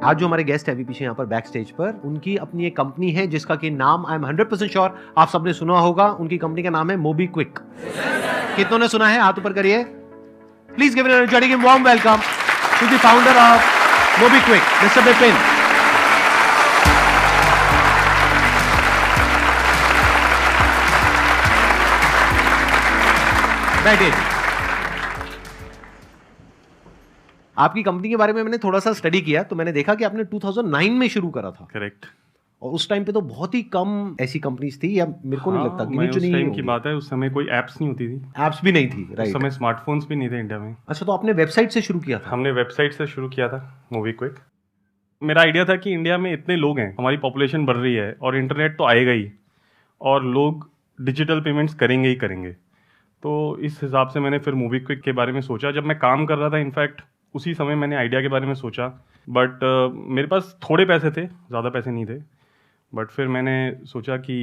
आज जो हमारे गेस्ट है अभी पीछे यहाँ पर बैक स्टेज पर, उनकी अपनी एक कंपनी है जिसका कि नाम आई एम 100% श्योर आप सबने सुना होगा। उनकी कंपनी का नाम है मोबीक्विक। कितनों ने सुना है? हाथ ऊपर करिए। Please give an energetic and warm welcome to the founder of MobiKwik, mister Vipin. बैठिए। आपकी कंपनी के बारे में मैंने थोड़ा सा स्टडी किया तो मैंने देखा कि आपने 2009 में शुरू करा था। करेक्ट। और उस टाइम पे तो बहुत ही कम ऐसी कंपनीज थी, या मेरे को नहीं लगता कि उस टाइम की बात है, उस समय कोई एप्स नहीं होती थी। एप्स भी नहीं थी, राइट। उस समय स्मार्टफोन्स भी नहीं थे इंडिया में। अच्छा, तो आपने वेबसाइट से शुरू किया था? हमने वेबसाइट से शुरू किया था मोबीक्विक। मेरा आइडिया था कि इंडिया में इतने लोग हैं, हमारी पॉपुलेशन बढ़ रही है और इंटरनेट तो आएगा ही और लोग डिजिटल पेमेंट्स करेंगे ही करेंगे। तो इस हिसाब से मैंने फिर मोबीक्विक के बारे में सोचा। जब मैं काम कर रहा था, इनफैक्ट उसी समय मैंने आइडिया के बारे में सोचा, बट मेरे पास थोड़े पैसे थे, ज़्यादा पैसे नहीं थे। बट फिर मैंने सोचा कि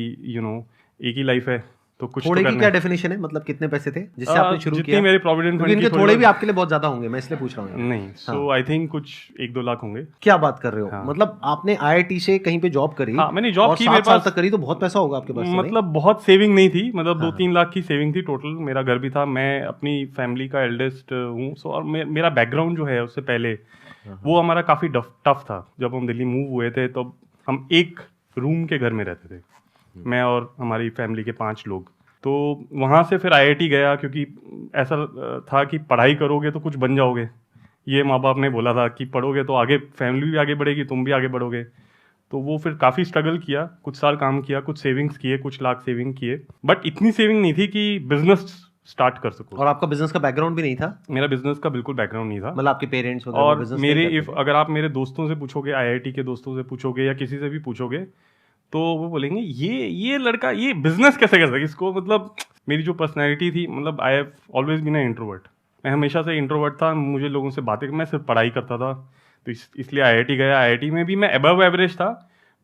एक ही लाइफ है तो कुछ थोड़े तो की क्या डेफिनेशन है? मतलब कितने पैसे थे जिससे आपने शुरू जितनी किया? मेरे प्रोविडेंट फंड इनके थोड़े भी आपके लिए बहुत ज्यादा होंगे, मैं इसलिए पूछ रहा हूँ। नहीं, सो आई थिंक कुछ 1-2 लाख होंगे। क्या बात कर रहे हो? हाँ। मतलब आपने IIT से कहीं पे जॉब करी? हाँ, मैंने जॉब और की, 7 साल तक करी, तो बहुत पैसा होगा आपके पास। मतलब बहुत सेविंग नहीं थी, मतलब 2-3 लाख की सेविंग थी टोटल। मेरा घर भी था, मैं अपनी फैमिली का एल्डेस्ट हूँ। सो और मेरा बैकग्राउंड जो है उससे पहले वो हमारा काफ़ी टफ था। जब हम दिल्ली मूव हुए थे तो हम एक रूम के घर में रहते थे, मैं और हमारी फैमिली के 5 लोग। तो वहाँ से फिर IIT गया, क्योंकि ऐसा था कि पढ़ाई करोगे तो कुछ बन जाओगे। ये माँ बाप ने बोला था कि पढ़ोगे तो आगे फैमिली भी आगे बढ़ेगी, तुम भी आगे बढ़ोगे। तो वो फिर काफ़ी स्ट्रगल किया, कुछ साल काम किया, कुछ सेविंग्स किए, कुछ लाख सेविंग किए। बट इतनी सेविंग नहीं थी कि बिजनेस स्टार्ट कर सकूं। और आपका बिजनेस का बैकग्राउंड भी नहीं था? मेरा बिजनेस का बिल्कुल बैकग्राउंड नहीं था। मतलब आपके पेरेंट्स वगैरह और बिजनेस मेरे अगर आप मेरे दोस्तों से पूछोगे, IIT के दोस्तों से पूछोगे या किसी से भी पूछोगे, तो वो बोलेंगे ये लड़का ये बिजनेस कैसे कर सके इसको। मतलब मेरी जो पर्सनैलिटी थी, मतलब I have always been a introvert. मैं हमेशा से इंट्रोवर्ट था, मुझे लोगों से बातें, मैं सिर्फ पढ़ाई करता था। तो इसलिए IIT गया। IIT में भी मैं अबव एवरेज था,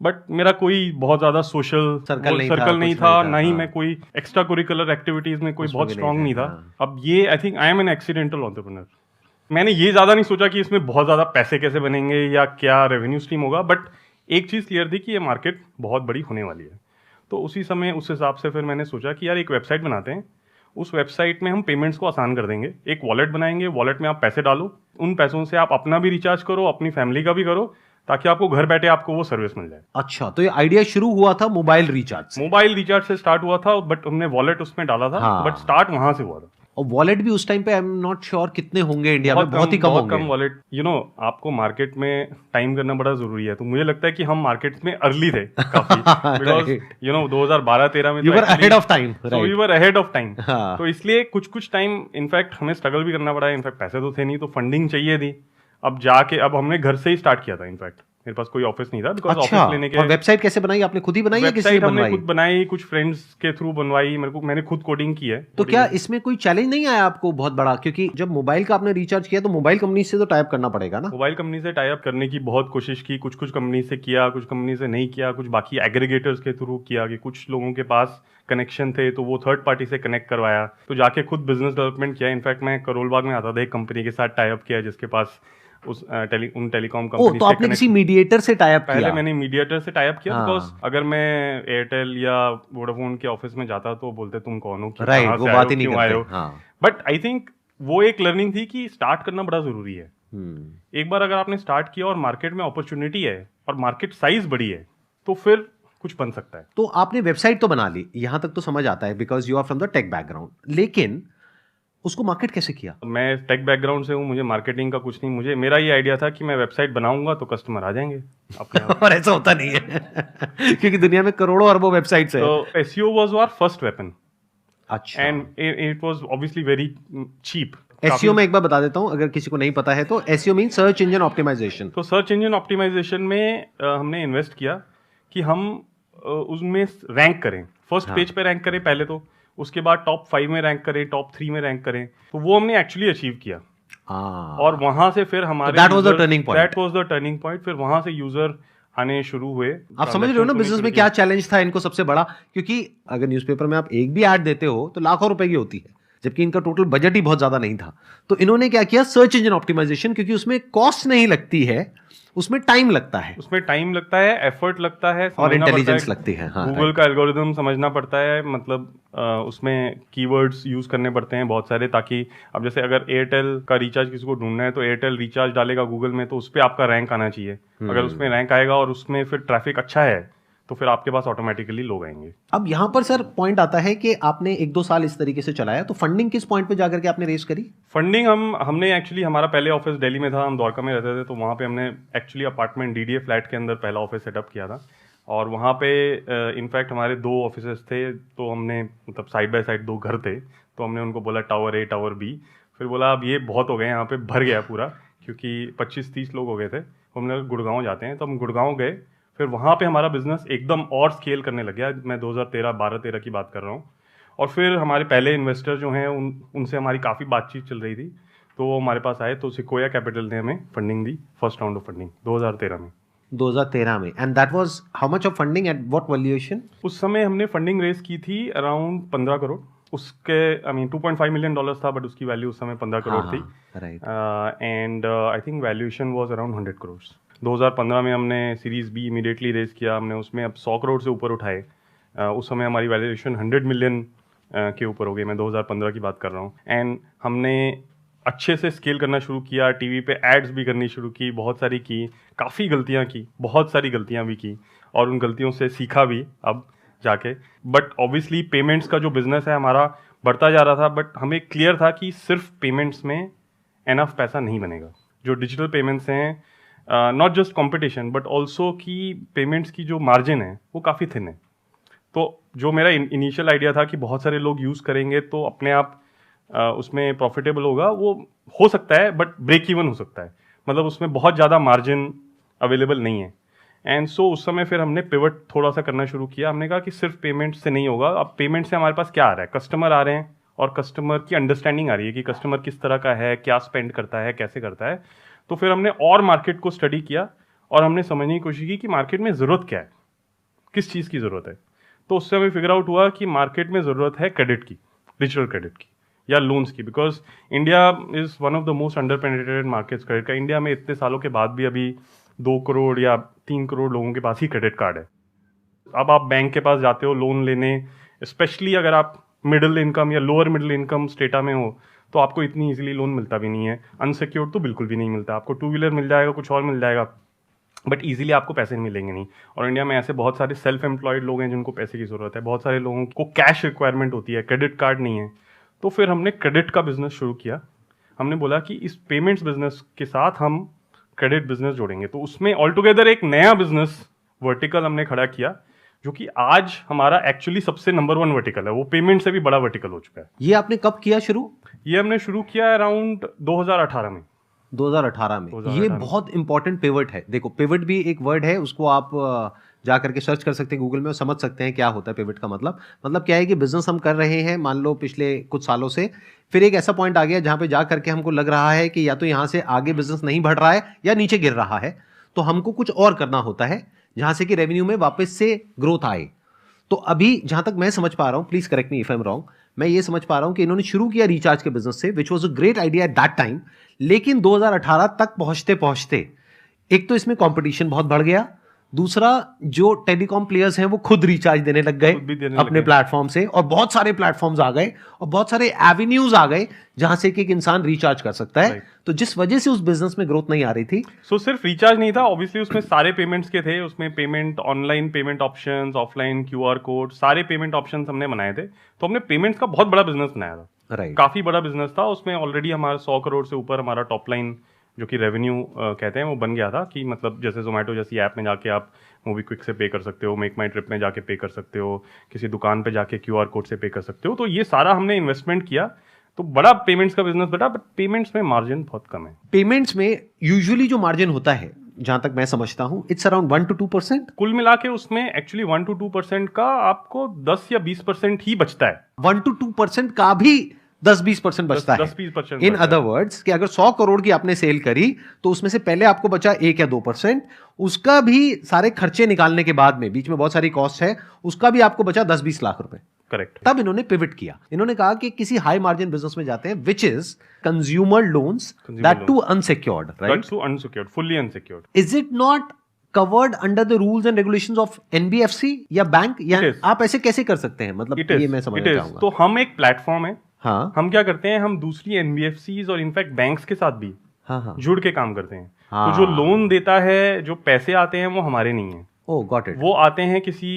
बट मेरा कोई बहुत ज़्यादा सोशल सर्कल नहीं था, ना ही मैं कोई एक्स्ट्रा करिकुलर एक्टिविटीज़ में कोई बहुत स्ट्रांग नहीं था। अब ये I think I am an accidental entrepreneur. मैंने ये ज़्यादा नहीं सोचा कि इसमें बहुत ज़्यादा पैसे कैसे बनेंगे या क्या रेवेन्यू स्ट्रीम होगा, बट एक चीज़ क्लियर थी कि ये मार्केट बहुत बड़ी होने वाली है। तो उसी समय उस हिसाब से फिर मैंने सोचा कि यार एक वेबसाइट बनाते हैं, उस वेबसाइट में हम पेमेंट्स को आसान कर देंगे। एक वॉलेट बनाएंगे, वॉलेट में आप पैसे डालो, उन पैसों से आप अपना भी रिचार्ज करो, अपनी फैमिली का भी करो, ताकि आपको घर बैठे आपको वो सर्विस मिल जाए। अच्छा, तो ये आइडिया शुरू हुआ था मोबाइल रिचार्ज से स्टार्ट हुआ था, बट हमने वॉलेट उसमें डाला था। हाँ। बट स्टार्ट वहां से हुआ था। और वॉलेट भी उस टाइम पे आई एम नॉट श्योर कितने होंगे इंडिया में, बहुत ही कम होंगे। वॉलेट, आपको मार्केट में टाइम करना बड़ा जरूरी है। तो मुझे लगता है कि हम मार्केट में अर्ली थे काफी, बिकॉज 2012-13 में you were ahead of time. So we were ahead of time. तो इसलिए कुछ टाइम इनफैक्ट हमें स्ट्रगल भी करना पड़ा। इनफैक्ट पैसे तो थे नहीं, तो फंडिंग चाहिए थी। अब हमने घर से ही स्टार्ट किया था। इनफैक्ट मेरे पास कोई ऑफिस नहीं था, बिकॉज ऑफिस लेने के। और वेबसाइट कैसे बनाई आपने? खुद ही बनाई या किसी ने बनवाई? हमने खुद बनाई, कुछ फ्रेंड्स के थ्रू बनवाई। मैंने खुद कोडिंग की है। तो क्या इसमें कोई चैलेंज नहीं आया आपको बहुत बड़ा? क्योंकि जब मोबाइल का आपने रिचार्ज किया तो मोबाइल कंपनी से तो टाई अप करना पड़ेगा ना? मोबाइल कंपनी से टाई अप करने की बहुत कोशिश की, कुछ कंपनी से किया, कुछ कंपनी से नहीं किया, कुछ बाकी एग्रीगेटर्स के थ्रू किया कि कुछ लोगों के पास कनेक्शन थे तो वो थर्ड पार्टी से कनेक्ट करवाया, तो जाके खुद बिजनेस डेवलपमेंट किया। इनफैक्ट मैं करोल बाग में आता था, एक कंपनी के साथ टाई अप किया जिसके पास उन टेलीकॉम कंपनी तो आपने किसी मीडिएटर से टाई अप किया? पहले मैंने मीडिएटर से टाई अप किया, बिकॉज अगर मैं एयरटेल या वोडाफोन के ऑफिस में जाता तो बोलते तुम कौन हो, राइट, वो बात ही नहीं करते। बट आई थिंक वो एक लर्निंग थी कि स्टार्ट करना बड़ा जरूरी है। एक बार अगर आपने स्टार्ट किया और मार्केट में अपॉर्चुनिटी है और मार्केट साइज बड़ी है, तो फिर कुछ बन सकता है। तो आपने वेबसाइट तो बना ली, यहां तक तो समझ आता है, because you are from the tech background, लेकिन उसको मार्केट कैसे किया? मैं टेक बैकग्राउंड से हूँ, मुझे मार्केटिंग का कुछ नहीं। मेरा ये आइडिया था कि मैं वेबसाइट बनाऊंगा तो कस्टमर आ जाएंगे अपने आप। और ऐसा होता नहीं है क्योंकि दुनिया में करोड़ों अरबों वेबसाइट्स हैं। तो SEO was our first weapon. अच्छा। And it was obviously very cheap. SEO में एक बार बता देता हूं अगर किसी को नहीं पता है, तो SEO mean search engine optimisation. तो सर्च इंजन ऑप्टिमाइजेशन में हमने इन्वेस्ट किया कि हम उसमें रैंक करें, फर्स्ट पेज पे रैंक करें पहले, तो उसके बाद टॉप 5 में रैंक करें, टॉप 3 में रैंक करें। तो वो हमने एक्चुअली अचीव किया। और वहां से फिर हमारे that was the turning point. फिर वहां से यूजर आने शुरू हुए। आप समझ रहे हो ना बिजनेस में क्या चैलेंज था इनको सबसे बड़ा? क्योंकि अगर न्यूज़पेपर में आप एक भी ऐड देते हो तो लाखों रुपए की होती है, जबकि इनका टोटल बजट ही बहुत ज्यादा नहीं था। तो इन्होंने क्या किया, सर्च इंजन ऑप्टिमाइजेशन, क्योंकि उसमें कॉस्ट नहीं लगती है, उसमें टाइम लगता है, उसमें टाइम लगता है, एफर्ट लगता है, और इंटेलिजेंस लगती है। हाँ, गूगल का एल्गोरिदम समझना पड़ता है, मतलब उसमें कीवर्ड्स यूज करने पड़ते हैं बहुत सारे, ताकि अब जैसे अगर एयरटेल का रिचार्ज किसी को ढूंढना है तो एयरटेल रिचार्ज डालेगा गूगल में, तो उस पर आपका रैंक आना चाहिए। अगर उसमें रैंक आएगा और उसमें फिर ट्रैफिक अच्छा है तो फिर आपके पास ऑटोमेटिकली लोग आएंगे। अब यहाँ पर सर पॉइंट आता है कि आपने 1-2 साल इस तरीके से चलाया, तो फंडिंग किस पॉइंट पे जाकर के आपने रेस करी? फंडिंग हमने एक्चुअली, हमारा पहले ऑफिस दिल्ली में था, हम द्वारका में रहते थे, तो वहाँ पे हमने एक्चुअली अपार्टमेंट डीडीए फ्लैट के अंदर पहला ऑफिस सेटअप किया था। और वहाँ पे इनफैक्ट हमारे 2 ऑफिसेस थे, तो हमने मतलब साइड बाय साइड 2 घर थे, तो हमने उनको बोला टावर ए टावर बी। फिर बोला अब ये बहुत हो गए, यहाँ पे भर गया पूरा, क्योंकि 25-30 लोग हो गए थे। हमने गुड़गांव जाते हैं, तो हम गुड़गांव गए। फिर वहाँ पे हमारा बिजनेस एकदम और स्केल करने लग गया। मैं 2012-13 की बात कर रहा हूँ। और फिर हमारे पहले इन्वेस्टर जो हैं उनसे हमारी काफ़ी बातचीत चल रही थी, तो वो हमारे पास आए, तो सिकोया कैपिटल ने हमें funding the, first round of funding 2013 में। 2013 में। And that was how much of funding at what valuation? उस समय हमने फंडिंग रेस की थी अराउंड 15 करोड़। उसके आई मीन $2.5 मिलियन था, बट उसकी वैल्यू उस समय 15 करोड़ थी। Right. And I think valuation was around 100 crore. 2015 में हमने सीरीज बी इमीडिएटली रेस किया हमने, उसमें अब 100 करोड़ से ऊपर उठाए। उस समय हमारी वैल्यूएशन 100 मिलियन के ऊपर हो गई। मैं 2015 की बात कर रहा हूँ। एंड हमने अच्छे से स्केल करना शुरू किया, टीवी पे एड्स भी करनी शुरू की, बहुत सारी की, काफ़ी गलतियाँ की, बहुत सारी गलतियाँ भी की, और उन गलतियों से सीखा भी अब जाके। बट ऑब्वियसली पेमेंट्स का जो बिजनेस है हमारा बढ़ता जा रहा था, बट हमें क्लियर था कि सिर्फ पेमेंट्स में एनफ पैसा नहीं बनेगा। जो डिजिटल पेमेंट्स हैं, not just competition but also कि पेमेंट्स की जो मार्जिन है वो काफ़ी थिन है। तो जो मेरा इनिशियल आइडिया था कि बहुत सारे लोग यूज़ करेंगे तो अपने आप उसमें प्रॉफिटेबल होगा, वो हो सकता है, बट ब्रेक इवन हो सकता है, मतलब उसमें बहुत ज़्यादा मार्जिन अवेलेबल नहीं है। एंड सो उस समय फिर हमने पिवट थोड़ा सा करना शुरू किया। हमने कहा कि सिर्फ पेमेंट से नहीं होगा। अब पेमेंट से हमारे पास क्या आ रहा है, कस्टमर आ रहे हैं, और कस्टमर की अंडरस्टैंडिंग आ रही है कि कस्टमर किस तरह का है, क्या स्पेंड करता है, कैसे करता है। तो फिर हमने और मार्केट को स्टडी किया और हमने समझने की कोशिश की कि मार्केट में ज़रूरत क्या है, किस चीज़ की ज़रूरत है। तो उससे हमें फिगर आउट हुआ कि मार्केट में ज़रूरत है क्रेडिट की, डिजिटल क्रेडिट की या लोन्स की, because India is one of the most under penetrated markets credit का। इंडिया में इतने सालों के बाद भी अभी 2 करोड़ या 3 करोड़ लोगों के पास ही क्रेडिट कार्ड है। अब आप बैंक के पास जाते हो लोन लेने, स्पेशली अगर आप मिडिल इनकम या लोअर मिडिल इनकम स्टेटा में हो, तो आपको इतनी इजीली लोन मिलता भी नहीं है। अनसिक्योर्ड तो बिल्कुल भी नहीं मिलता। आपको 2 व्हीलर मिल जाएगा, कुछ और मिल जाएगा, बट इजीली आपको पैसे मिलेंगे नहीं। और इंडिया में ऐसे बहुत सारे सेल्फ एम्प्लॉयड लोग हैं जिनको पैसे की ज़रूरत है, बहुत सारे लोगों को कैश रिक्वायरमेंट होती है, क्रेडिट कार्ड नहीं है। तो फिर हमने क्रेडिट का बिजनेस शुरू किया। हमने बोला कि इस पेमेंट्स बिजनेस के साथ हम क्रेडिट बिजनेस जोड़ेंगे, तो उसमें ऑल टुगेदर एक नया बिजनेस वर्टिकल हमने खड़ा किया, जो कि आज हमारा एक्चुअली सबसे नंबर 1 वर्टिकल है। वो पेमेंट से भी बड़ा वर्टिकल हो चुका है। ये आपने कब किया शुरू? ये हमने शुरू किया अराउंड 2018 में। 2018 में। ये बहुत इंपॉर्टेंट पिवट है। देखो, पिवट भी एक वर्ड है, उसको आप जा करके सर्च कर सकते हैं गूगल में और समझ सकते हैं क्या होता है पिवट का मतलब क्या है कि बिजनेस हम कर रहे हैं मान लो पिछले कुछ सालों से, फिर एक ऐसा पॉइंट आ गया जहां पे जा करके हमको लग रहा है कि या तो यहां से आगे बिजनेस नहीं बढ़ रहा है या नीचे गिर रहा है, तो हमको कुछ और करना होता है जहां से कि रेवेन्यू में वापस से ग्रोथ आए। तो अभी जहां तक मैं समझ पा रहा हूं, please correct me if I am wrong, मैं ये समझ पा रहा हूं कि इन्होंने शुरू किया रिचार्ज के बिजनेस से, which was a great idea at that time, लेकिन 2018 तक पहुंचते पहुंचते एक तो इसमें कंपटीशन बहुत बढ़ गया, दूसरा जो टेलीकॉम प्लेयर्स हैं वो खुद रिचार्ज देने लग गए अपने प्लेटफॉर्म से, और बहुत सारे प्लेटफॉर्म्स आ गए और बहुत सारे एवेन्यूज आ गए जहां से कि एक इंसान रिचार्ज कर सकता है। तो जिस वजह से उस बिजनेस में ग्रोथ नहीं आ रही थी। सो सिर्फ रिचार्ज नहीं था, ऑब्वियसली उसमें सारे पेमेंट्स के थे। उसमें payment, online payment options, offline QR code, सारे पेमेंट ऑप्शंस हमने बनाए थे। तो हमने पेमेंट्स का बहुत बड़ा बिजनेस बनाया था, काफी बड़ा बिजनेस था। उसमें ऑलरेडी हमारा 100 करोड़ से ऊपर हमारा टॉप लाइन जो कि रेवेन्यू कहते हैं वो बन गया था, कि मतलब जैसे जोमेटो जैसी ऐप में जाके आप मूवी क्विक से पे कर सकते हो, मेक माई ट्रिप में जाके पे कर सकते हो, किसी दुकान पे जाके QR कोड से पे कर सकते हो। तो ये सारा हमने इन्वेस्टमेंट किया, तो बड़ा पेमेंट्स का बिजनेस बटा, बट पेमेंट्स में मार्जिन बहुत कम है। पेमेंट्स में यूजुअली जो मार्जिन होता है, जहां तक मैं समझता हूं, इट्स अराउंड 1 to 2%। कुल मिला के उसमें एक्चुअली 1 to 2% का आपको 10 या 20% ही बचता है। 1 to 2% का भी 10-20% बचता है। 10-20% इन अदर वर्ड्स कि अगर 100 करोड़ की आपने सेल करी तो उसमें से पहले आपको बचा 1 या 2%, उसका भी सारे खर्चे निकालने के बाद में, बीच में बहुत सारी कॉस्ट है, उसका भी आपको बचा 10-20 लाख रुपए। करेक्ट। तब इन्होंने पिवट किया, इन्होंने कहा कि किसी हाई मार्जिन बिजनेस में जाते हैं which is consumer loans, that too unsecured, right? Too unsecured, fully unsecured. Is it not covered under the rules and regulations of NBFC या बैंक, या आप ऐसे कैसे कर सकते हैं? मतलब ये मैं समझना चाहूंगा। तो हम एक प्लेटफॉर्म है, हाँ, हम क्या करते हैं, हम दूसरी एनबीएफसीज और इनफैक्ट बैंक्स के साथ भी हाँ, जुड़ के काम करते हैं। हाँ, तो जो लोन देता है, जो पैसे आते हैं, वो हमारे नहीं है। ओह गॉट इट। वो आते हैं किसी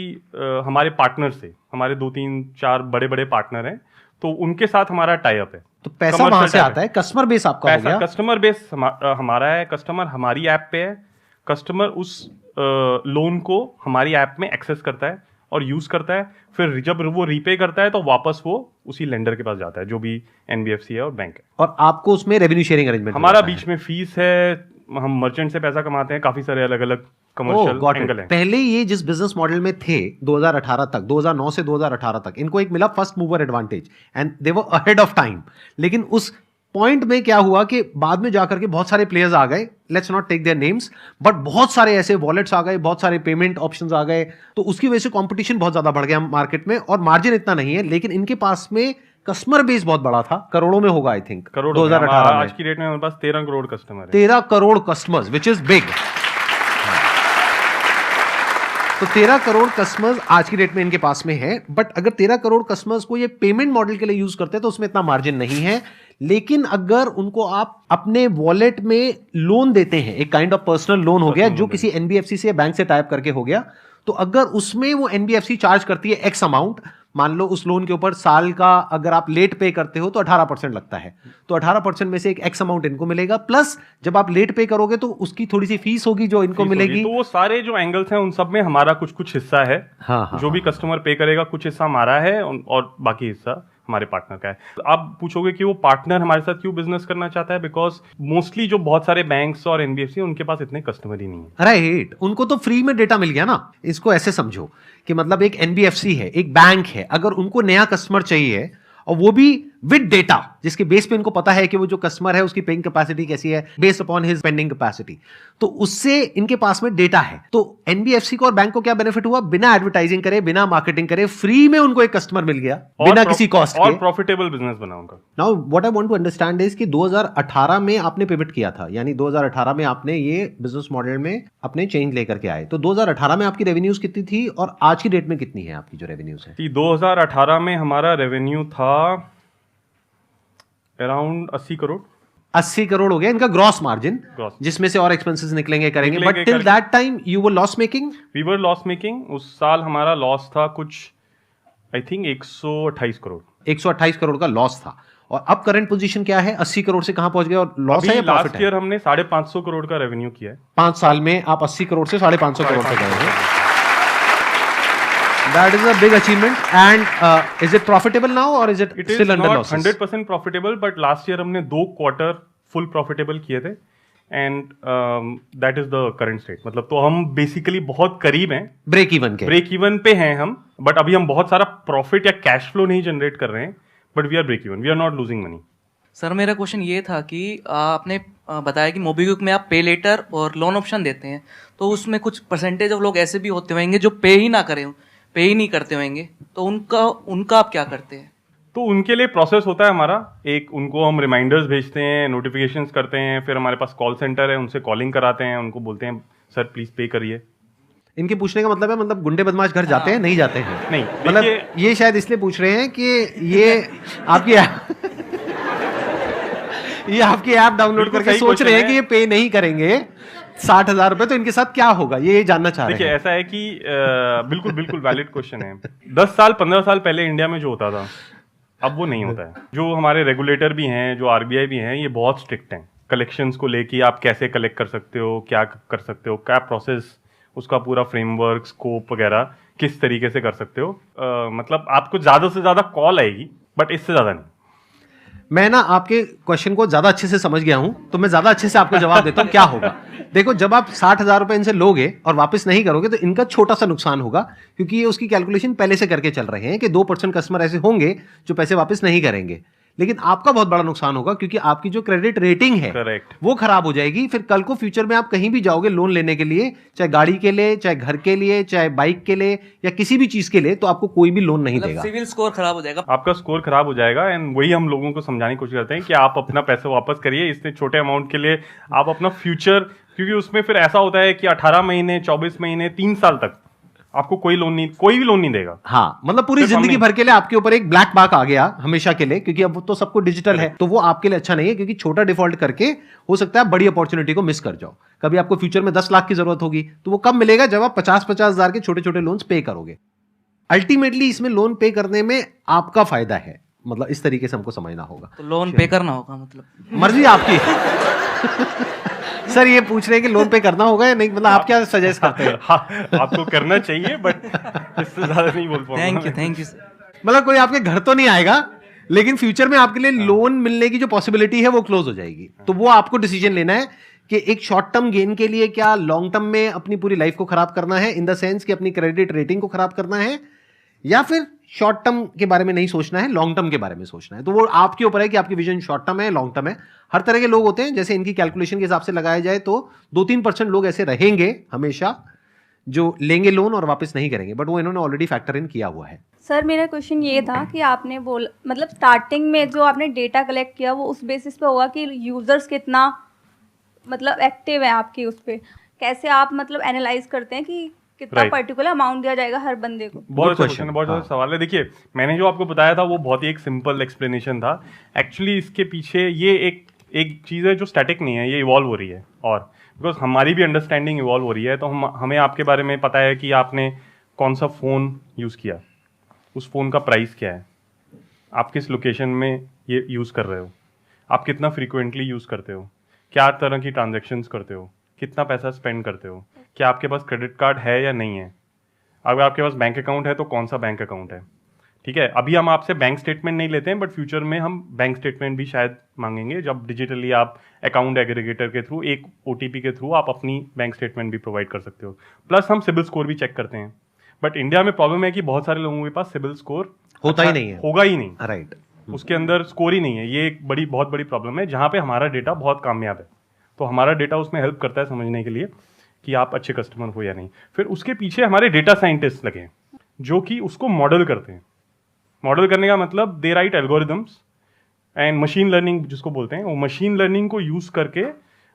हमारे पार्टनर से, हमारे 2-3-4 बड़े बड़े पार्टनर हैं, तो उनके साथ हमारा टाई अप है। तो पैसा वहां से आता है, कस्टमर बेस आपका हो गया। कस्टमर बेस हमारा है, कस्टमर हमारी ऐप पे है, कस्टमर उस लोन को हमारी ऐप में एक्सेस करता है और यूज करता है। फिर जब वो रीपे करता है तो वापस वो उसी लेंडर के पास जाता है, जो भी एनबीएफसी है और बैंक है। और आपको उसमें रेवेन्यू शेयरिंग अरेंजमेंट हमारा बीच में फीस है, हम मर्चेंट से पैसा कमाते हैं, काफी सारे अलग अलग कमर्शियल एंगल हैं। पहले ये जिस बिजनेस मॉडल में थे 2018 तक, 2009 से 2018 तक, इनको एक मिला first mover advantage and they were ahead of time. लेकिन उस पॉइंट में क्या हुआ कि बाद में जाकर के बहुत सारे प्लेयर्स आ गए, let's not take their names, but बहुत सारे ऐसे वॉलेट्स आ गए, बहुत सारे पेमेंट ऑप्शंस आ गए, तो उसकी वजह से कंपटीशन बहुत ज्यादा बढ़ गया मार्केट में, और मार्जिन इतना नहीं है। लेकिन इनके पास में कस्टमर बेस बहुत बड़ा था, करोड़ों में होगा आई थिंक, करोड़ 2018 में। आज की डेट में हमारे पास 13 करोड़ कस्टमर है। 13 crore customers, which is big. तो 13 करोड़ कस्टमर्स आज की डेट में इनके पास में है। बट अगर 13 करोड़ कस्टमर्स को ये पेमेंट मॉडल के लिए यूज करते हैं तो उसमें इतना मार्जिन नहीं है। लेकिन अगर उनको आप अपने वॉलेट में लोन देते हैं, एक काइंड ऑफ पर्सनल लोन हो गया जो किसी एनबीएफसी से या बैंक से टाइप करके हो गया, तो अगर उसमें वो एनबीएफसी चार्ज करती है एक्स अमाउंट, मान लो उस लोन के ऊपर साल का अगर आप लेट पे करते हो तो 18% लगता है, तो 18% में से एक एक्स अमाउंट इनको मिलेगा, प्लस जब आप लेट पे करोगे तो उसकी थोड़ी सी फीस होगी जो इनको मिलेगी। तो वो सारे जो एंगल्स हैं उन सब में हमारा कुछ कुछ हिस्सा है। हाँ, जो भी कस्टमर पे करेगा कुछ हिस्सा हमारा है और बाकी हिस्सा हमारे पार्टनर का है। तो आप पूछोगे कि वो पार्टनर हमारे साथ क्यों बिजनेस करना चाहता है, बिकॉज मोस्टली जो बहुत सारे बैंक्स और एनबीएफसी उनके पास इतने कस्टमर ही नहीं है। राइट, उनको तो फ्री में डेटा मिल गया ना। इसको ऐसे समझो कि मतलब एक एनबीएफसी है, एक बैंक है, अगर उनको नया कस्टमर चाहिए और वो भी विद डेटा, जिसके बेस पे इनको पता है कि वो जो कस्टमर है उसकी पेइंग कैपेसिटी कैसी है based upon his spending capacity, तो उससे इनके पास में डेटा है। तो एनबीएफसी को और बैंक को क्या बेनिफिट हुआ, बिना एडवर्टाइजिंग करे, बिना मार्केटिंग करे, फ्री में उनको एक कस्टमर मिल गया बिना किसी कॉस्ट के, और प्रॉफिटेबल बिजनेस बना उनका। Now what I want to understand is कि 2018 में आपने पिवट किया था, यानी 2018 में आपने ये बिजनेस मॉडल में अपने चेंज लेकर के आए। तो 2018 में आपकी रेवेन्यूज कितनी थी और आज की डेट में कितनी है आपकी जो रेवेन्यूज है? 2018 में हमारा रेवेन्यू था अराउंड 80 करोड़। 80 करोड़ हो गया इनका ग्रॉस मार्जिन, जिसमें से और एक्सपेंसेस निकलेंगे करेंगे। But till that time you were loss making? We were loss making. उस साल हमारा लॉस था कुछ आई थिंक 128 करोड़। 128 करोड़ का लॉस था। और अब करंट पोजीशन क्या है, 80 करोड़ से कहां पहुंच गए और लॉस है या प्रॉफिट है? लास्ट ईयर हमने 550 करोड़ का रेवेन्यू किया है। 5 साल में आप 80 करोड़ से 550 करोड़ तक गए हैं। That is a big achievement. And is it profitable now or is it still under losses? 100% profitable, but last year हमने 2 क्वार्टर फुल प्रॉफिटेबल किए थे and that is the current state. मतलब तो हम बेसिकली बहुत करीब हैं ब्रेक इवन के, ब्रेक इवन पे हैं हम, बट अभी हम बहुत सारा प्रॉफिट या कैश फ्लो नहीं जनरेट कर रहे हैं, but we are break even, we are not losing money. Sir मेरा क्वेश्चन ये था कि आपने बताया कि मोबीक्विक में आप पे लेटर और लोन ऑप्शन देते हैं, तो उसमें कुछ परसेंटेज ऑफ लोग ऐसे भी होते होंगे जो पे ही ना करें, पे ही नहीं करते होंगे, तो उनका आप क्या करते हैं? तो उनके लिए प्रोसेस होता है हमारा, एक उनको हम रिमाइंडर्स भेजते हैं, नोटिफिकेशंस करते हैं, फिर हमारे पास कॉल सेंटर है, उनसे कॉलिंग कराते हैं, उनको बोलते हैं सर प्लीज पे करिए। इनके पूछने का मतलब है, मतलब गुंडे बदमाश घर जाते हैं, नहीं जाते हैं? नहीं, मतलब ये शायद इसलिए पूछ रहे हैं कि ये आपकी ये आपकी ऐप डाउनलोड करके सोच रहे हैं कि ये पे नहीं करेंगे 60,000 रुपए, तो इनके साथ क्या होगा ये जानना चाह रहे हैं। देखिए ऐसा है कि बिल्कुल बिल्कुल वैलिड क्वेश्चन है। 10 साल 15 साल पहले इंडिया में जो होता था अब वो नहीं होता है। जो हमारे रेगुलेटर भी हैं, जो आरबीआई भी हैं, ये बहुत स्ट्रिक्ट हैं कलेक्शंस को लेके। आप कैसे कलेक्ट कर सकते हो, क्या कर सकते हो, क्या प्रोसेस, उसका पूरा फ्रेमवर्क, स्कोप वगैरह किस तरीके से कर सकते हो। मतलब आपको ज्यादा से ज्यादा कॉल आएगी, बट इससे ज्यादा नहीं। मैं ना आपके क्वेश्चन को ज्यादा अच्छे से समझ गया हूं, तो मैं ज्यादा अच्छे से आपको जवाब देता हूं क्या होगा। देखो, जब आप 60,000 रुपए इनसे लोगे और वापस नहीं करोगे तो इनका छोटा सा नुकसान होगा, क्योंकि ये उसकी कैलकुलेशन पहले से करके चल रहे हैं कि 2% कस्टमर ऐसे होंगे जो पैसे वापस नहीं करेंगे। लेकिन आपका बहुत बड़ा नुकसान होगा, क्योंकि आपकी जो क्रेडिट रेटिंग है करेक्ट, वो खराब हो जाएगी। फिर कल को फ्यूचर में आप कहीं भी जाओगे लोन लेने के लिए, चाहे गाड़ी के लिए, चाहे घर के लिए, चाहे बाइक के लिए, या किसी भी चीज के लिए, तो आपको कोई भी लोन नहीं मतलब देगा। सिविल स्कोर खराब हो जाएगा, आपका स्कोर खराब हो जाएगा। एंड वही हम लोगों को समझाने की कोशिश करते हैं कि आप अपना पैसा वापस करिए इतने छोटे अमाउंट के लिए। आप अपना फ्यूचर, क्योंकि उसमें फिर ऐसा होता है कि 18 महीने, 24 महीने, 3 साल तक आपको कोई भी लोन नहीं देगा। हाँ, मतलब पूरी सिर्फ जिंदगी हमने- भर के लिए आपके ऊपर एक ब्लैक मार्क आ गया हमेशा के लिए, क्योंकि अब तो सबको डिजिटल है, तो वो आपके लिए अच्छा नहीं है, क्योंकि छोटा डिफॉल्ट करके हो सकता है बड़ी अपॉर्चुनिटी को मिस कर जाओ। कभी आपको फ्यूचर में 10 लाख की जरूरत होगी, तो वो कब मिलेगा? जब आप 50-50 हजार के छोटे छोटे लोन्स पे करोगे। अल्टीमेटली इसमें लोन पे करने में आपका फायदा है, मतलब इस तरीके से हमको समझना होगा। तो लोन पे करना होगा, मतलब मर्जी आपकी। सर ये पूछ रहे हैं कि लोन पे करना होगा या नहीं, मतलब आप क्या सजेस्ट करते हैं? हाँ, आपको करना चाहिए, बट इससे ज्यादा नहीं बोल पाऊंगा। Thank you sir. मतलब कोई आपके घर तो नहीं आएगा, लेकिन फ्यूचर में आपके लिए लोन मिलने की जो पॉसिबिलिटी है वो क्लोज हो जाएगी। तो वो आपको डिसीजन लेना है कि एक शॉर्ट टर्म गेन के लिए क्या लॉन्ग टर्म में अपनी पूरी लाइफ को खराब करना है, इन द सेंस कि अपनी क्रेडिट रेटिंग को खराब करना है, या फिर शॉर्ट टर्म के बारे में नहीं सोचना है, लॉन्ग टर्म के बारे में सोचना है। तो वो आपके ऊपर है कि आपकी विजन शॉर्ट टर्म है, लॉन्ग टर्म है। हर तरह के लोग होते हैं, जैसे इनकी कैलकुलेशन के हिसाब से लगाया जाए तो 2-3% लोग ऐसे रहेंगे हमेशा जो लेंगे लोन और वापस नहीं करेंगे, बट वो इन्होंने ऑलरेडी फैक्टर इन किया हुआ है। सर मेरा क्वेश्चन ये था कि आपने बोला, मतलब स्टार्टिंग में जो आपने डेटा कलेक्ट किया वो उस बेसिस पे होगा कि यूजर्स कितना मतलब एक्टिव है आपकी उस पे, कैसे आप मतलब एनालाइज करते हैं कि कितना Right. पर्टिकुलर अमाउंट दिया जाएगा हर बंदे को? बहुत अच्छा question, क्वेश्चन है, बहुत हाँ। अच्छा सवाल है। देखिए, मैंने जो आपको बताया था वो बहुत ही एक सिंपल एक्सप्लेनेशन था। एक्चुअली इसके पीछे ये एक चीज़ है जो स्टैटिक नहीं है, ये इवॉल्व हो रही है। और बिकॉज हमारी भी अंडरस्टैंडिंग इवॉल्व हो रही है, तो हमें आपके बारे में पता है कि आपने कौन सा फ़ोन यूज़ किया, उस फ़ोन का प्राइस क्या है, आप किस लोकेशन में ये यूज़ कर रहे हो, आप कितना फ्रीक्वेंटली यूज़ करते हो, क्या तरह की ट्रांजेक्शन्स करते हो, कितना पैसा स्पेंड करते हो, क्या आपके पास क्रेडिट कार्ड है या नहीं है, अगर आपके पास बैंक अकाउंट है तो कौन सा बैंक अकाउंट है। ठीक है, अभी हम आपसे बैंक स्टेटमेंट नहीं लेते हैं, बट फ्यूचर में हम बैंक स्टेटमेंट भी शायद मांगेंगे, जब डिजिटली आप अकाउंट एग्रीगेटर के थ्रू, एक OTP के थ्रू आप अपनी बैंक स्टेटमेंट भी प्रोवाइड कर सकते हो। प्लस हम सिबिल स्कोर भी चेक करते हैं। बट इंडिया में प्रॉब्लम है कि बहुत सारे लोगों के पास सिबिल स्कोर होता ही नहीं है। होगा ही नहीं, राइट, उसके अंदर स्कोर ही नहीं है। ये एक बहुत बड़ी प्रॉब्लम है, जहाँ पे हमारा डेटा बहुत कामयाब है। तो हमारा डेटा उसमें हेल्प करता है समझने के लिए कि आप अच्छे कस्टमर हो या नहीं। फिर उसके पीछे हमारे डेटा साइंटिस्ट लगे हैं जो कि उसको मॉडल करते हैं। मॉडल करने का मतलब the right algorithms and machine learning जिसको बोलते हैं, वो मशीन लर्निंग को यूज करके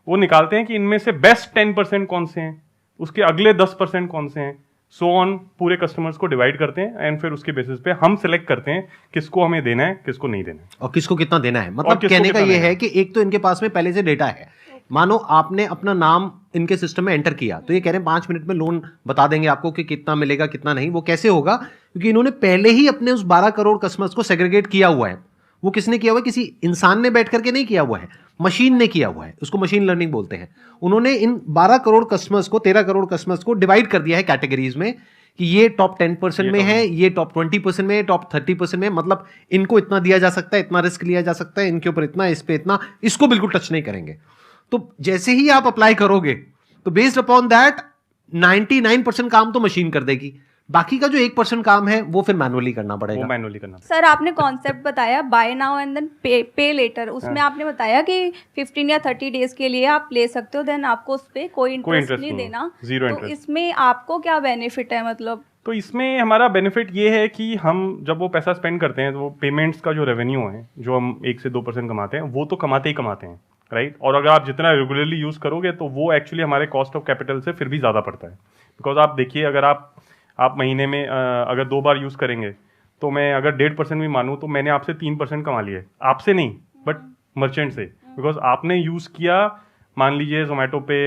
वो निकालते हैं कि इनमें से बेस्ट 10% कौन से हैं, उसके अगले 10% कौन से हैं, सो ऑन। पूरे कस्टमर्स को डिवाइड करते हैं एंड फिर उसके बेसिस पे हम सिलेक्ट करते हैं किसको हमें देना है, किसको नहीं देना है, और किसको कितना देना है। और मतलब किसको कहने का कितना ये देना है कि एक तो इनके पास में पहले से डेटा है। मानो आपने अपना नाम इनके सिस्टम में एंटर किया, तो ये कह रहे हैं 5 मिनट में लोन बता देंगे आपको कि कितना मिलेगा कितना नहीं। वो कैसे होगा? क्योंकि इन्होंने पहले ही अपने उस 12 करोड़ कस्टमर्स को सेग्रीगेट किया हुआ है। वो किसने किया हुआ है? किसी इंसान ने बैठ करके नहीं किया हुआ है, मशीन ने किया हुआ है। उसको मशीन लर्निंग बोलते हैं। उन्होंने इन 12 करोड़ कस्टमर्स को, 13 करोड़ कस्टमर्स को डिवाइड कर दिया है कैटेगरीज में कि ये टॉप 10% में है, ये टॉप 20% में है, टॉप 30% में। मतलब इनको इतना दिया जा सकता है, इतना रिस्क लिया जा सकता है, इनके ऊपर इतना, इस पे इतना, इसको बिल्कुल टच नहीं करेंगे। तो जैसे ही आप अप्लाई करोगे तो बेस्ड अपॉन दैट 99% काम तो मशीन कर देगी, बाकी का जो 1% काम है वो फिर मैनुअली करना वो पड़ेगा। मैनुअली करना। सर आपने कॉन्सेप्ट बताया बाय नाउ एंड देन पे लेटर, उसमें आपने बताया कि 15 या 30 डेज के लिए आप ले सकते हो, देन आपको उस पर कोई इंटरेस्ट interest नहीं नहीं, देना। zero तो interest। इसमें आपको क्या बेनिफिट है? मतलब तो इसमें हमारा बेनिफिट ये है कि हम जब वो पैसा स्पेंड करते हैं तो वो पेमेंट्स का जो रेवेन्यू है जो हम 1 से 2% कमाते हैं, वो तो कमाते ही कमाते हैं, राइट। और अगर आप जितना रेगुलरली यूज़ करोगे तो वो एक्चुअली हमारे कॉस्ट ऑफ कैपिटल से फिर भी ज़्यादा पड़ता है। बिकॉज आप देखिए, अगर आप महीने में अगर 2 बार यूज़ करेंगे तो मैं अगर 1.5% भी मानूँ तो मैंने आपसे 3% कमा लिए, आपसे नहीं बट मर्चेंट से। बिकॉज आपने यूज़ किया, मान लीजिए जोमेटो पे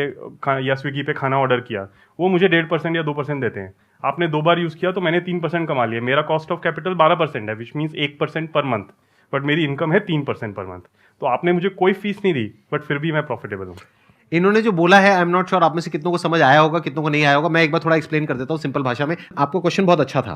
या स्विगी पे खाना ऑर्डर किया, वो मुझे 1.5% या 2% देते हैं। आपने 2 बार यूज़ किया तो मैंने 3% कमा लिया। मेरा कॉस्ट ऑफ कैपिटल 12% है, which means 1% per month, but मेरी इनकम है 3% पर मंथ। तो आपने मुझे कोई फीस नहीं दी बट फिर भी मैं प्रॉफिटेबल हूँ। इन्होंने जो बोला है, आई एम नॉट श्योर आप में से कितनों को समझ आया होगा, कितनों को नहीं आया होगा। मैं एक बार थोड़ा एक्सप्लेन कर देता हूँ सिंपल भाषा में। आपको क्वेश्चन बहुत अच्छा था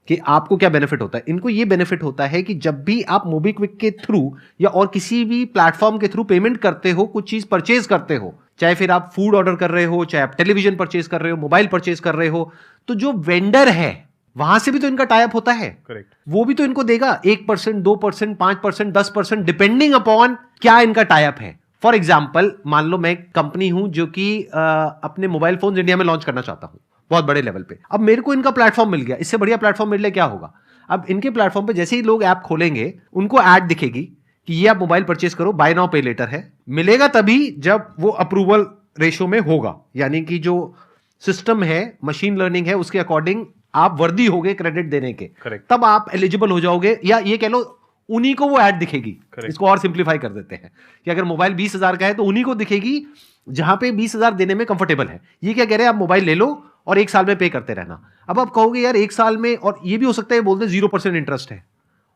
कि आपको क्या बेनिफिट होता है। इनको ये बेनिफिट होता है कि जब भी आप मोबीक्विक के थ्रू या और किसी भी प्लेटफॉर्म के थ्रू पेमेंट करते हो, कुछ चीज परचेज करते हो, चाहे फिर आप फूड ऑर्डर कर रहे हो, चाहे आप टेलीविजन परचेज कर रहे हो, मोबाइल परचेज कर रहे हो, तो जो वेंडर है वहां से भी तो इनका टाई अप होता है, करेक्ट। वो भी तो इनको देगा 1%, 2%, 5%, 10%, डिपेंडिंग अपॉन क्या इनका टाई अप है। फॉर एग्जाम्पल, मान लो मैं एक कंपनी हूं जो कि अपने मोबाइल फोन इंडिया में लॉन्च करना चाहता हूं बहुत बड़े लेवल पे। अब मेरे को इनका प्लेटफॉर्म मिल गया, इससे बढ़िया प्लेटफॉर्म मेरे लिए क्या होगा? अब इनके प्लेटफॉर्म पे जैसे ही लोग ऐप खोलेंगे, उनको ऐड दिखेगी कि ये आप मोबाइल परचेस करो, बाय नाउ पे लेटर है। मिलेगा तभी जब वो अप्रूवल रेशो में होगा, यानी कि जो सिस्टम है, मशीन लर्निंग है, उसके अकॉर्डिंग आप वर्दी होगे क्रेडिट देने के, Correct. तब आप एलिजिबल हो जाओगे, या ये कह लो उन्हीं को वो ऐड दिखेगी। Correct. इसको और सिंप्लीफाई कर देते हैं कि अगर मोबाइल 20,000 का है तो उन्हीं को दिखेगी जहां पे 20,000 देने में कंफर्टेबल है। ये क्या कह रहे हैं, आप मोबाइल ले लो और 1 साल में पे करते रहना। अब आप कहोगे यार 1 साल में, और ये भी हो सकता है बोलते 0% इंटरेस्ट है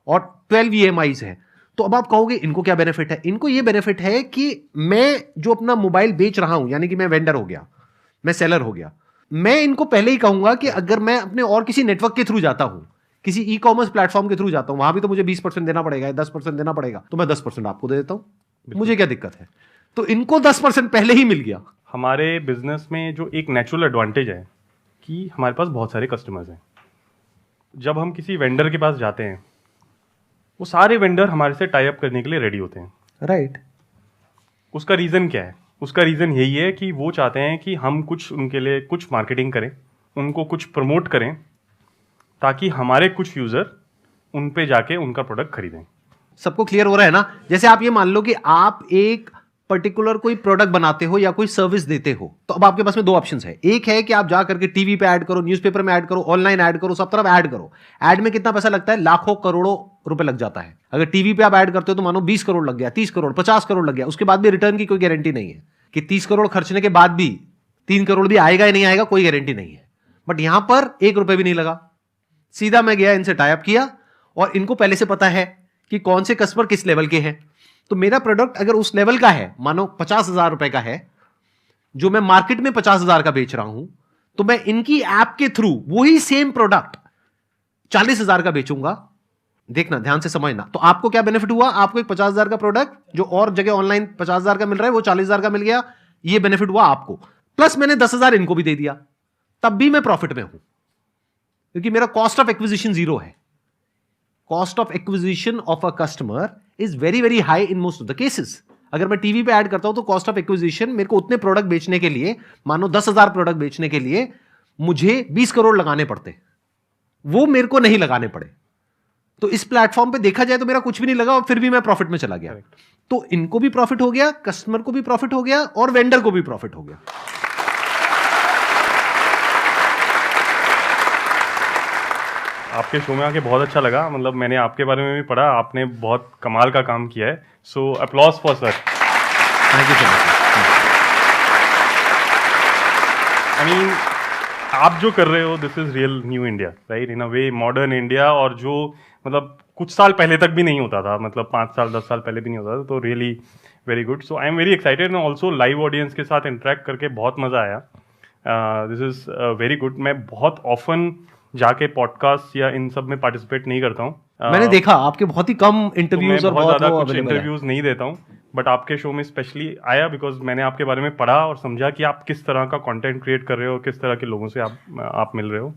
और 12 EMIs है, तो अब आप कहोगे इनको क्या बेनिफिट है? इनको ये बेनिफिट है कि मैं जो अपना मोबाइल बेच रहा हूं, यानी कि मैं वेंडर हो गया, मैं सेलर हो गया, मैं इनको पहले ही कहूंगा कि अगर मैं अपने और किसी नेटवर्क के थ्रू जाता हूं, किसी ई कॉमर्स प्लेटफॉर्म के थ्रू जाता हूं, वहां भी तो मुझे 20% देना पड़ेगा, 10% देना पड़ेगा, तो मैं 10% आपको दे देता हूं, मुझे क्या दिक्कत है? तो इनको 10% पहले ही मिल गया। हमारे बिजनेस में जो एक नेचुरल एडवांटेज है कि हमारे पास बहुत सारे कस्टमर्स हैं। जब हम किसी वेंडर के पास जाते हैं, वो सारे वेंडर हमारे से टाई अप करने के लिए रेडी होते हैं। राइट। उसका रीज़न क्या है? उसका रीज़न यही है कि वो चाहते हैं कि हम कुछ उनके लिए कुछ मार्केटिंग करें, उनको कुछ प्रमोट करें, ताकि हमारे कुछ यूज़र उन पे जाके उनका प्रोडक्ट खरीदें। सबको क्लियर हो रहा है ना? जैसे आप ये मान लो कि आप एक पर्टिकुलर कोई प्रोडक्ट बनाते हो या कोई सर्विस देते हो, तो अब आपके पास में 2 ऑप्शंस है। एक है कि आप जा करके टीवी पे ऐड करो, न्यूज़पेपर में ऐड करो, ऑनलाइन ऐड करो, सब तरफ ऐड करो। ऐड में कितना पैसा लगता है? लाखों करोड़ों रुपए लग जाता है। अगर टीवी पे आप ऐड करते हो तो मानो 20 करोड़ लग गया, 30 करोड़, 50 करोड़ लग गया, उसके बाद भी रिटर्न की कोई गारंटी नहीं है कि 30 करोड़ खर्चने के बाद भी 3 करोड़ भी आएगा या नहीं आएगा, कोई गारंटी नहीं है। बट यहां पर 1 रुपए भी नहीं लगा, सीधा मैं गया, इनसे टाई अप किया, और इनको पहले से पता है कि कौन से कस्टमर किस लेवल के हैं। तो मेरा प्रोडक्ट अगर उस लेवल का है, मानो 50,000 रुपए का है, जो मैं मार्केट में 50,000 का बेच रहा हूं, तो मैं इनकी ऐप के थ्रू वही सेम प्रोडक्ट 40,000 का बेचूंगा। देखना, ध्यान से समझना। तो आपको क्या बेनिफिट हुआ? आपको एक 50,000 का प्रोडक्ट जो और जगह ऑनलाइन 50,000 का मिल रहा है, वो 40,000 का मिल गया। ये बेनिफिट हुआ आपको, प्लस मैंने 10,000 इनको भी दे दिया, तब भी मैं प्रॉफिट में हूं, क्योंकि मेरा कॉस्ट ऑफ एक्विजिशन 0 है। Cost of acquisition of a customer is very very high in most of the cases. अगर मैं टीवी पे ऐड करता हूं तो कॉस्ट ऑफ एक्विजिशन मेरे को उतने प्रोडक्ट बेचने के लिए, मानो 10,000 प्रोडक्ट बेचने के लिए मुझे 20 करोड़ लगाने पड़ते, वो मेरे को नहीं लगाने पड़े। तो इस प्लेटफॉर्म पे देखा जाए तो मेरा कुछ भी नहीं लगा और फिर भी मैं प्रॉफिट में चला गया। तो इनको भी प्रॉफिट हो गया, कस्टमर को भी प्रॉफिट हो गया, और वेंडर को भी प्रॉफिट हो गया। आपके शो में आके बहुत अच्छा लगा। मतलब मैंने आपके बारे में भी पढ़ा, आपने बहुत कमाल का काम किया है। So applause for sir. Thank you so much. I mean, आप जो कर रहे हो, this is real new India, right? In a way modern India, और जो मतलब कुछ साल पहले तक भी नहीं होता था, मतलब 5 साल 10 साल पहले भी नहीं होता था। तो really very good. So I am very excited, and also live audience के साथ इंटरेक्ट करके बहुत मज़ा आया। This is very good. मैं बहुत ऑफन जाके पॉडकास्ट या इन सब में पार्टिसिपेट नहीं करता हूँ। मैंने देखा आपके बहुत ही कम इंटरव्यूज तो और मैं बहुत ज़्यादा कुछ available है। इंटरव्यूज नहीं देता हूँ, बट आपके शो में स्पेशली आया बिकॉज मैंने आपके बारे में पढ़ा और समझा कि आप किस तरह का कंटेंट क्रिएट कर रहे हो, किस तरह के लोगों से आप मिल रहे हो।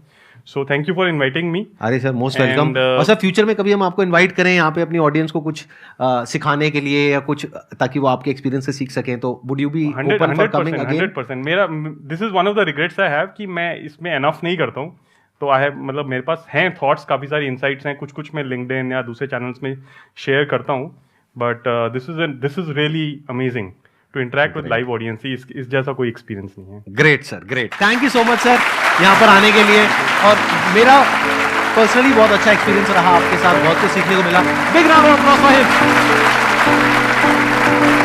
So thank you for inviting me. अरे सर, मोस्ट वेलकम। और सर, फ्यूचर में कभी हम आपको इनवाइट करें यहाँ पे अपनी ऑडियंस को कुछ सिखाने के लिए या कुछ, ताकि वो आपके एक्सपीरियंस से सीख सकें, तो would you be open for coming again? 100%। मेरा this is one of the regrets I have कि मैं इसमें एनफ नहीं करता हूँ। तो आई हैव, मतलब मेरे पास हैं थॉट्स, काफ़ी सारी इंसाइट्स हैं, कुछ मैं लिंक्डइन या दूसरे चैनल्स में शेयर करता हूँ, but this is really amazing to interact with live audience. इस जैसा कोई एक्सपीरियंस नहीं है। Great sir, great. Thank you so much sir यहाँ पर आने के लिए, और मेरा पर्सनली बहुत अच्छा एक्सपीरियंस रहा आपके साथ, बहुत कुछ सीखने को मिला। Big round of applause for him.